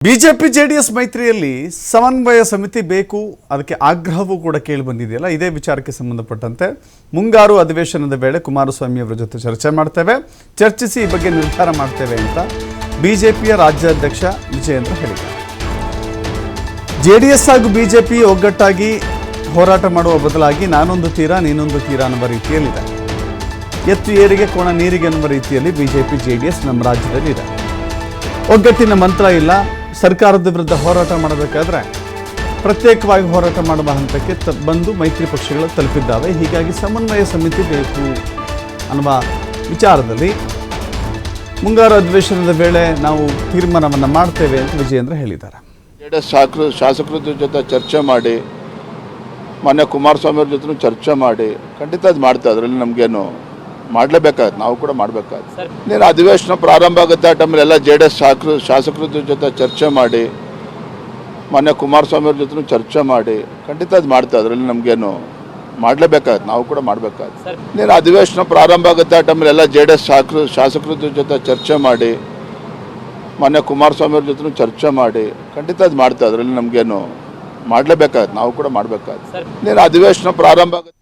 BJP JDS ಮೈತ್ರಿಯಲ್ಲಿ ಸಮನ್ವಯ ಸಮಿತಿ ಬೇಕು, ಅದಕ್ಕೆ ಆಗ್ರಹವೂ ಕೂಡ ಕೇಳಿ ಬಂದಿದೆಯಲ್ಲ. ಇದೇ ವಿಚಾರಕ್ಕೆ ಸಂಬಂಧಪಟ್ಟಂತೆ ಮುಂಗಾರು ಅಧಿವೇಶನದ ವೇಳೆ ಕುಮಾರಸ್ವಾಮಿ ಅವರ ಜೊತೆ ಚರ್ಚೆ ಮಾಡ್ತೇವೆ, ಚರ್ಚಿಸಿ ಈ ಬಗ್ಗೆ ನಿರ್ಧಾರ ಮಾಡ್ತೇವೆ ಅಂತ ಬಿಜೆಪಿಯ ರಾಜ್ಯಾಧ್ಯಕ್ಷ ವಿಜಯೇಂದ್ರ ಹೇಳಿದ್ದಾರೆ. ಜೆಡಿಎಸ್ ಹಾಗೂ ಬಿಜೆಪಿ ಒಗ್ಗಟ್ಟಾಗಿ ಹೋರಾಟ ಮಾಡುವ ಬದಲಾಗಿ ನಾನೊಂದು ತೀರ ನೀನೊಂದು ತೀರ ಅನ್ನುವ ರೀತಿಯಲ್ಲಿದೆ. ಎತ್ತು ಏರಿಗೆ ಕೋಣ ನೀರಿಗೆ ಅನ್ನುವ ರೀತಿಯಲ್ಲಿ ಬಿಜೆಪಿ ಜೆಡಿಎಸ್ ನಮ್ಮ ರಾಜ್ಯದಲ್ಲಿದೆ. ಒಗ್ಗಟ್ಟಿನ ಮಂತ್ರ ಇಲ್ಲ. ಸರ್ಕಾರದ ವಿರುದ್ಧ ಹೋರಾಟ ಮಾಡಬೇಕಾದ್ರೆ ಪ್ರತ್ಯೇಕವಾಗಿ ಹೋರಾಟ ಮಾಡುವ ಹಂತಕ್ಕೆ ಬಂದು ಮೈತ್ರಿ ಪಕ್ಷಗಳು ತಲುಪಿದ್ದಾವೆ. ಹೀಗಾಗಿ ಸಮನ್ವಯ ಸಮಿತಿ ಬೇಕು ಅನ್ನುವ ವಿಚಾರದಲ್ಲಿ ಮುಂಗಾರು ಅಧಿವೇಶನದ ವೇಳೆ ನಾವು ತೀರ್ಮಾನವನ್ನು ಮಾಡ್ತೇವೆ ಅಂತ ವಿಜಯೇಂದ್ರ ಹೇಳಿದ್ದಾರೆ. ಜೆಡಿಎಸ್ ಶಾಸಕರ ಜೊತೆ ಚರ್ಚೆ ಮಾಡಿ, ಮೊನ್ನೆ ಕುಮಾರಸ್ವಾಮಿ ಅವ್ರ ಜೊತೆ ಚರ್ಚೆ ಮಾಡಿ ಖಂಡಿತ ಅದು ಮಾಡ್ತಾ. ಅದರಲ್ಲಿ ನಮಗೇನು ಮಾಡಲೇಬೇಕಾಗುತ್ತೆ, ನಾವು ಕೂಡ ಮಾಡಬೇಕಾಗುತ್ತೆ. ನೀನು ಅಧಿವೇಶನ ಪ್ರಾರಂಭ ಆಗುತ್ತೆ ಆ ಟೈಮಲ್ಲಿ ಎಲ್ಲ ಜೆಡಿಎಸ್ ಶಾಸಕರ ಜೊತೆ ಚರ್ಚೆ ಮಾಡಿ, ಮೊನ್ನೆ ಕುಮಾರಸ್ವಾಮಿ ಅವ್ರ ಜೊತೆ ಚರ್ಚೆ ಮಾಡಿ ಖಂಡಿತ ಅದು ಮಾಡ್ತಾ. ಅದರಲ್ಲಿ ನಮಗೇನು ಮಾಡಲೇಬೇಕಾಗುತ್ತೆ, ನಾವು ಕೂಡ ಮಾಡಬೇಕಾಗುತ್ತೆ. ನೀನು ಅಧಿವೇಶನ ಪ್ರಾರಂಭ ಆಗುತ್ತೆ ಆ ಟೈಮಲ್ಲಿ ಎಲ್ಲ ಜೆಡಿಎಸ್ ಶಾಸಕರ ಜೊತೆ ಚರ್ಚೆ ಮಾಡಿ, ಮೊನ್ನೆ ಕುಮಾರಸ್ವಾಮಿ ಅವ್ರ ಜೊತೆ ಚರ್ಚೆ ಮಾಡಿ ಖಂಡಿತ ಅದು ಮಾಡ್ತಾ. ಅದರಲ್ಲಿ ನಮಗೇನು ಮಾಡಲೇಬೇಕಾಗುತ್ತೆ, ನಾವು ಕೂಡ ಮಾಡಬೇಕಾಗುತ್ತೆ. ನೀನು ಅಧಿವೇಶನ ಪ್ರಾರಂಭ ಆಗುತ್ತೆ.